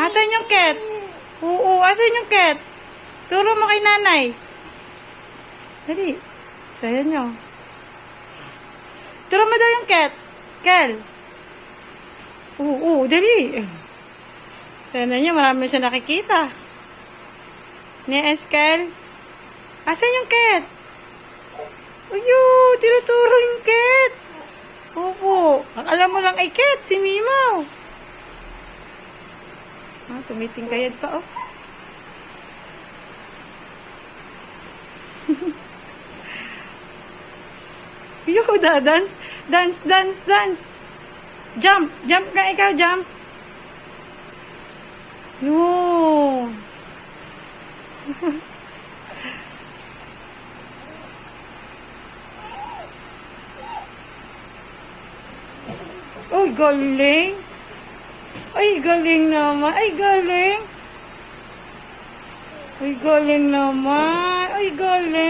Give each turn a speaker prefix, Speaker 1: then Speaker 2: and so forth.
Speaker 1: Asan yung cat? Oo, asan yung cat? Turo mo kay nanay. Dali. Sayan nyo. Turo mo daw yung cat. Kel. Oo, dali. Sana nyo, marami siya nakikita. Ni Eskel. Asan yung cat? Uyo, tinuturo yung cat. Opo. Ang alam mo lang ay cat, si Mimaw. Ah, tumitingkayad pa, oh. Yo, dance. Dance, dance, dance. Jump. Jump ka ikaw, jump. Yo. Uy, galing. Ay, galing naman. Ay, galing. Ay, galing naman. Ay, galing.